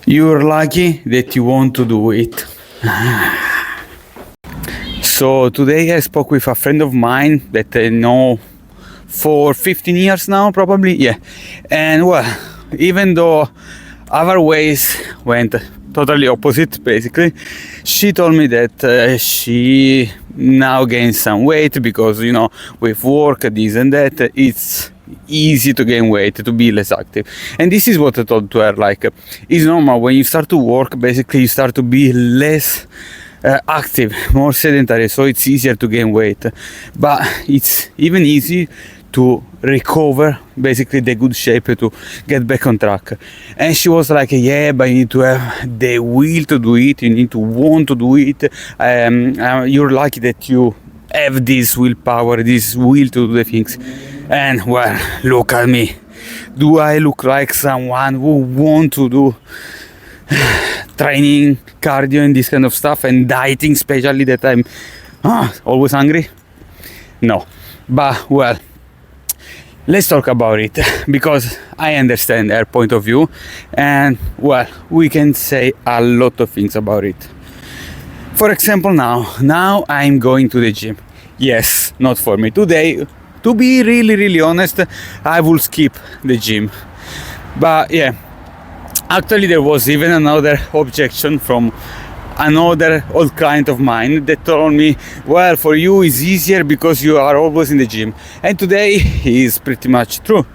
You're lucky that you want to do it. So today I spoke with a friend of mine that I know for 15 years now, probably, yeah. And well, even though our ways went totally opposite, basically, she told me that she now gains some weight because, you know, with work, this and that, it's easy to gain weight, to be less active. And this is what I told to her, like, it's normal when you start to work, basically you start to be less active, more sedentary, so it's easier to gain weight, but it's even easy to recover basically the good shape, to get back on track. And she was like, yeah, but you need to have the will to do it, you need to want to do it. You're lucky that you have this willpower, this will to do the things. And well, look at me. Do I look like someone who want to do training, cardio and this kind of stuff, and dieting, especially that I'm always hungry? No. But well, let's talk about it, because I understand her point of view, and well, we can say a lot of things about it. For example, now I'm going to the gym. Yes, not for me today. To be really honest, I will skip the gym. But yeah, actually there was even another objection from another old client of mine that told me, well, for you it's easier because you are always in the gym. And today is pretty much true.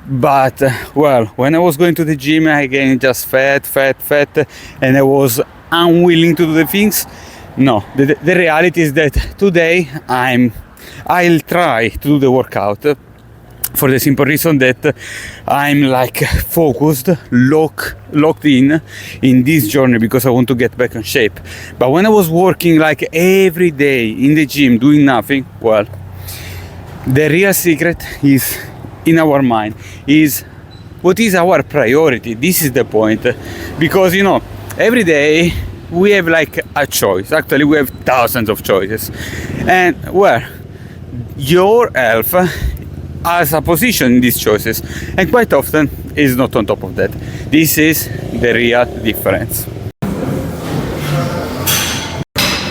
But well, when I was going to the gym, I gained just fat, and I was unwilling to do the things. No, the reality is that today I'll try to do the workout, for the simple reason that I'm like focused, locked in this journey, because I want to get back in shape. But when I was working like every day in the gym doing nothing, well, the real secret is in our mind, is what is our priority. This is the point, because you know, every day we have like a choice. Actually, we have thousands of choices, and well, your health has a position in these choices, and quite often is not on top of that. This is the real difference.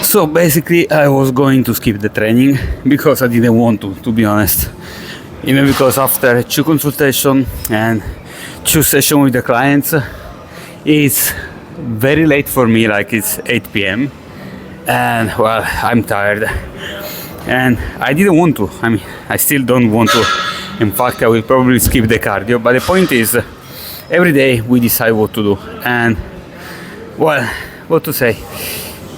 So basically I was going to skip the training because I didn't want to be honest. Even because after 2 consultations and 2 sessions with the clients, it's very late for me, like it's 8 p.m. and well, I'm tired. And I didn't want to. I mean, I still don't want to. In fact, I will probably skip the cardio. But the point is, every day we decide what to do. And, well, what to say?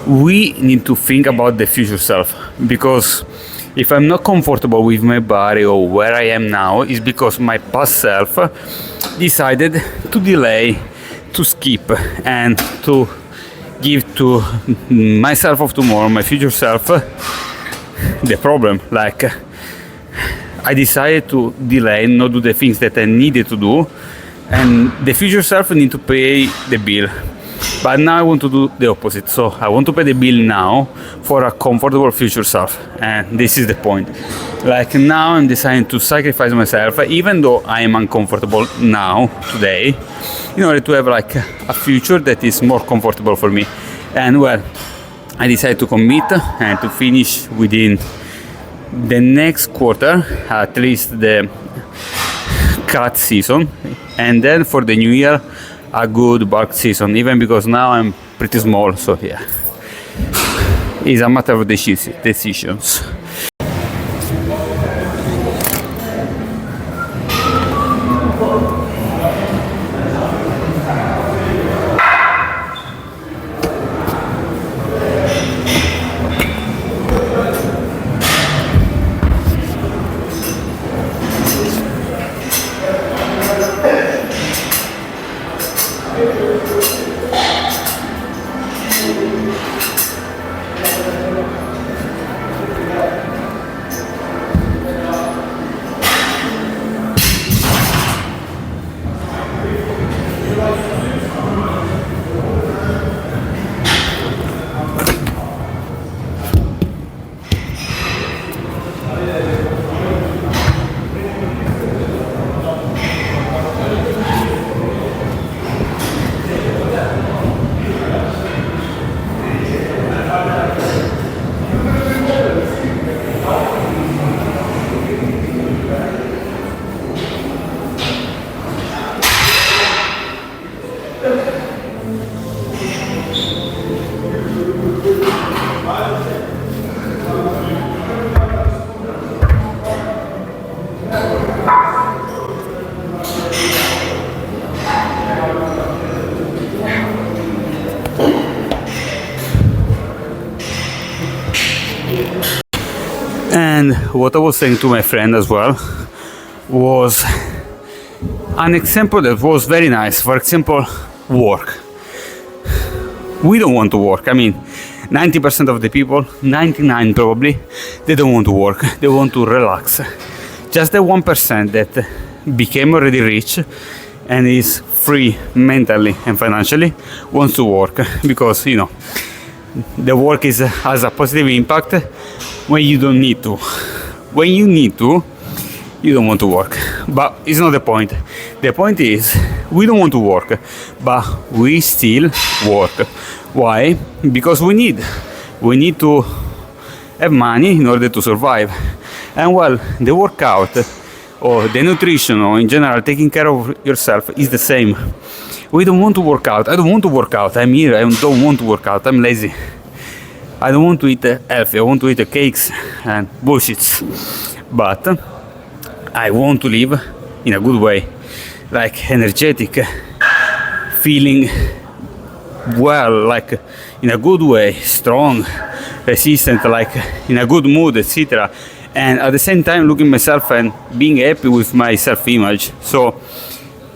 We need to think about the future self. Because if I'm not comfortable with my body or where I am now, it's because my past self decided to delay, to skip, and to give to myself of tomorrow, my future self, the problem. Like, I decided to delay, not do the things that I needed to do, and the future self need to pay the bill. But now I want to do the opposite. So I want to pay the bill now for a comfortable future self, and this is the point. Like, now I'm deciding to sacrifice myself, even though I am uncomfortable now, today, in order to have like a future that is more comfortable for me. And well, I decided to commit and to finish within the next quarter, at least the cut season, and then for the new year, a good bulk season, even because now I'm pretty small, so yeah, it's a matter of decisions. what I was saying to my friend as well was an example that was very nice. For example, work. We don't want to work. I mean, 90% of the people, 99 probably, they don't want to work. They want to relax. Just the 1% that became already rich and is free mentally and financially wants to work, because you know the work has a positive impact when you don't need to. When you need to, you don't want to work. But it's not the point. The point is we don't want to work, but we still work. Why? Because we need to have money in order to survive. And well, the workout or the nutrition or in general taking care of yourself is the same. We don't want to work out. I don't want to work out. I'm here. I don't want to work out. I'm lazy. I don't want to eat healthy. I want to eat cakes and bullshits. But I want to live in a good way, like energetic, feeling well, like in a good way, strong, resistant, like in a good mood, etc. And at the same time looking myself and being happy with my self-image. So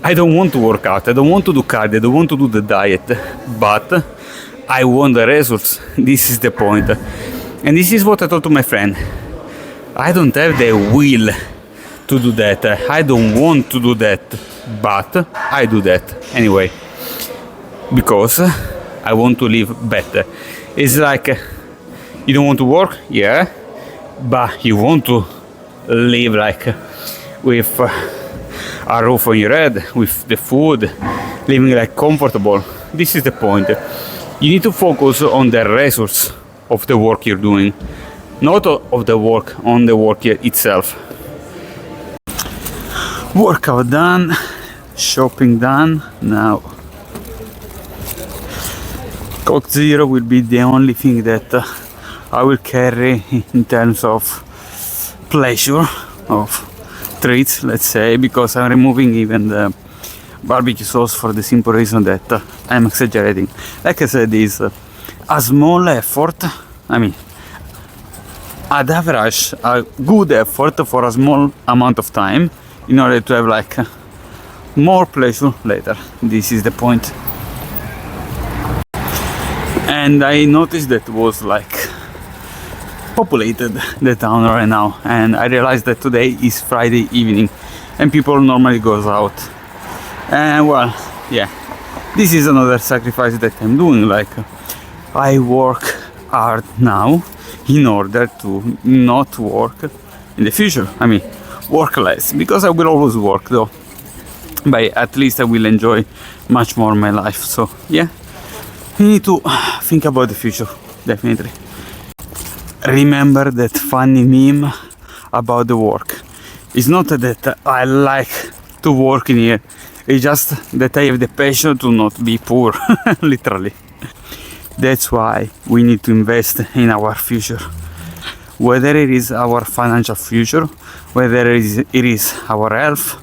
I don't want to work out, I don't want to do cardio, I don't want to do the diet, but I want the results. This is the point. And this is what I told to my friend. I don't have the will to do that. I don't want to do that, but I do that anyway. Because I want to live better. It's like you don't want to work, yeah, but you want to live like with a roof on your head, with the food, living like comfortable. This is the point. You need to focus on the results of the work you're doing, not of the work on the work itself. Workout done, shopping done. Now Coke Zero will be the only thing that I will carry in terms of pleasure, of treats, let's say, because I'm removing even the barbecue sauce for the simple reason that I'm exaggerating. Like I said, it's a small effort. I mean, at average, a good effort for a small amount of time in order to have like more pleasure later. This is the point. And I noticed that was like populated the town right now, and I realized that today is Friday evening and people normally goes out. And well, yeah, this is another sacrifice that I'm doing. Like I work hard now in order to not work in the future. I mean, work less, because I will always work though, but at least I will enjoy much more my life. So yeah, you need to think about the future, definitely. Remember that funny meme about the work. It's not that I like to work in here, it's just that I have the passion to not be poor, literally. That's why we need to invest in our future. Whether it is our financial future, whether it is our health.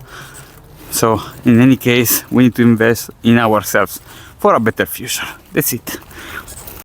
So in any case, we need to invest in ourselves for a better future. That's it.